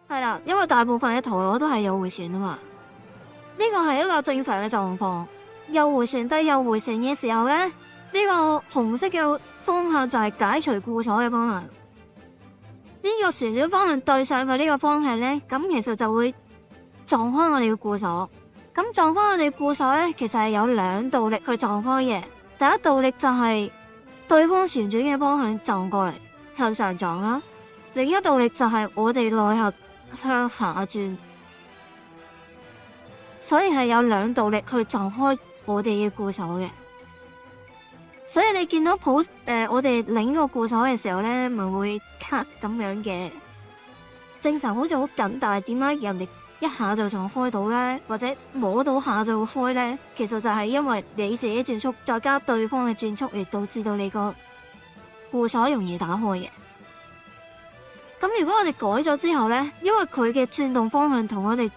係啦，因為大部分嘅陀螺都係右迴旋啊嘛，呢個係一個正常嘅狀況。右迴旋對右迴旋嘅時候咧，呢個紅色嘅方向就係解除固鎖嘅方向。呢個旋轉方向對上佢呢個方向咧，咁其實就會撞開我哋嘅固鎖。咁撞開我哋固鎖咧，其實係有兩道力去撞開嘅。第一道力就係對方旋轉嘅方向撞過嚟，向上撞啦。另一道力就係我哋內核向下轉，所以係有兩道力去撞開我哋嘅固鎖嘅。所以你見到我哋擰個固鎖嘅時候咧，咪會卡咁樣嘅。正常好似好緊，但係點解人哋一下就撞開到咧，或者摸到下就會開咧？其實就係因為你自己轉速再加對方嘅轉速，而導致到你個固鎖容易打開嘅。咁如果我哋改咗之後咧，因為佢嘅轉動方向同我哋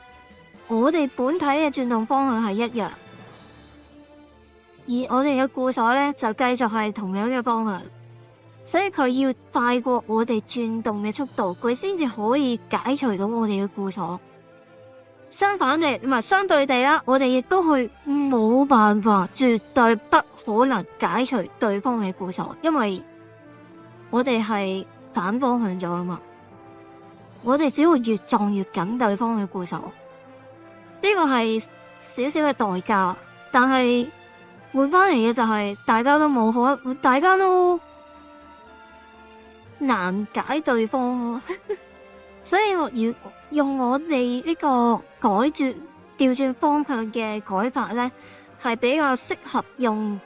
本體嘅轉動方向係一樣，而我哋嘅固鎖咧就繼續係同樣嘅方向，所以佢要快過我哋轉動嘅速度，佢先至可以解除到我哋嘅固鎖。相反地，唔係相對地啦，我哋亦都去冇辦法，絕對不可能解除對方嘅固鎖，因為我哋係反方向咗啊嘛。我哋只會越撞越緊對方嘅固鎖，呢個係少少嘅代價，但係換翻嚟嘅就係大家都冇可，大家都難解對方，所以我要用我哋呢個調轉方向嘅改法咧，係比較適合用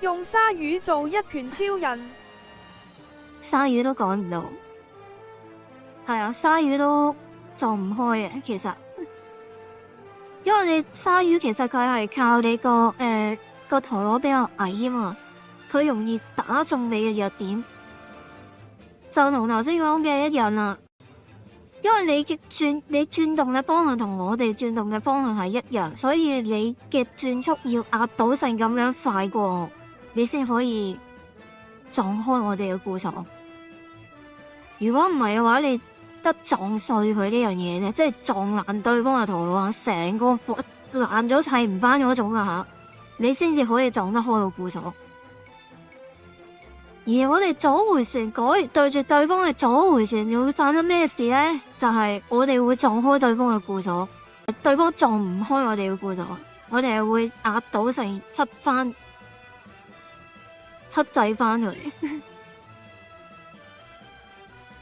鯊魚做一拳超人，鯊魚都趕唔到。係啊，鯊魚都撞唔開嘅，其實，因為你鯊魚其實佢係靠你個陀螺比較矮啊嘛，佢容易打中你嘅弱點，就同頭先講嘅一樣啦。因為你轉動嘅方向同我哋轉動嘅方向係一樣，所以你嘅轉速要壓倒性咁樣快過，你先可以撞開我哋嘅固鎖。如果唔係嘅話，你得撞碎佢呢樣嘢咧，即係撞爛對方嘅陀螺啊，成個爛咗砌唔翻嗰種啊吓，你先至可以撞得開個固鎖。而我哋左迴旋對住對方嘅左迴旋，會發生咩事咧？就係我哋會撞開對方嘅固鎖，對方撞唔開我哋嘅固鎖，我哋係會壓倒性克制翻佢，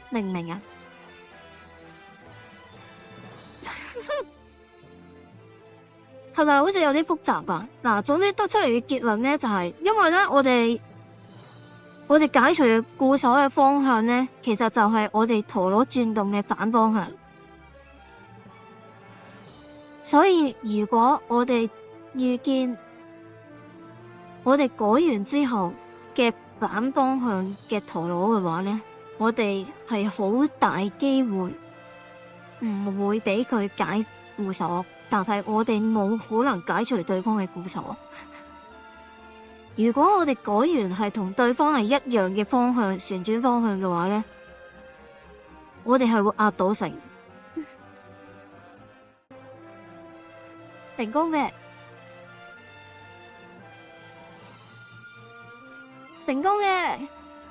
明唔明啊？係咪好似有啲複雜啊？嗱，總之得出嚟嘅結論咧，就係因為咧，我哋解除嘅固鎖嘅方向咧，其實就係我哋陀螺轉動嘅反方向。所以如果我哋遇見我哋改完之後嘅反方向嘅陀螺嘅話咧，我哋係好大機會唔會俾佢解固鎖，但係我哋冇可能解除對方嘅固鎖。如果我哋改完係同對方係一樣嘅方向旋轉方向嘅話咧，我哋係會壓倒性成功嘅，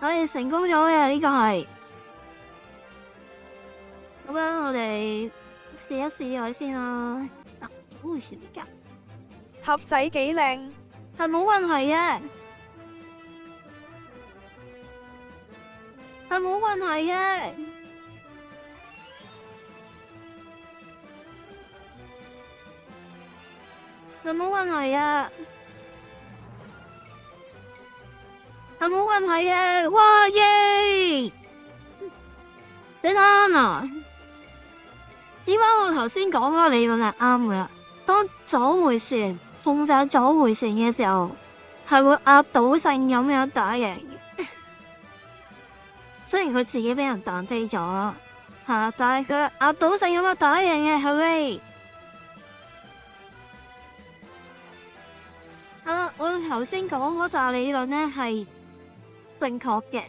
我哋成功咗嘅，呢個係咁樣，我哋試一試佢先啦。左迴旋㗎，盒仔幾靚，係冇問題嘅，係冇問題嘅。係冇問題啊，係冇問題嘅，哇耶！你睇下嗱，點解我頭先講嗰個理論係啱嘅？當左迴旋控制左迴旋嘅時候，係會壓倒性咁樣打贏。雖然佢自己俾人彈飛咗，但係佢壓倒性咁樣打贏嘅，係咪？我頭先講嗰紮理論咧係正確嘅。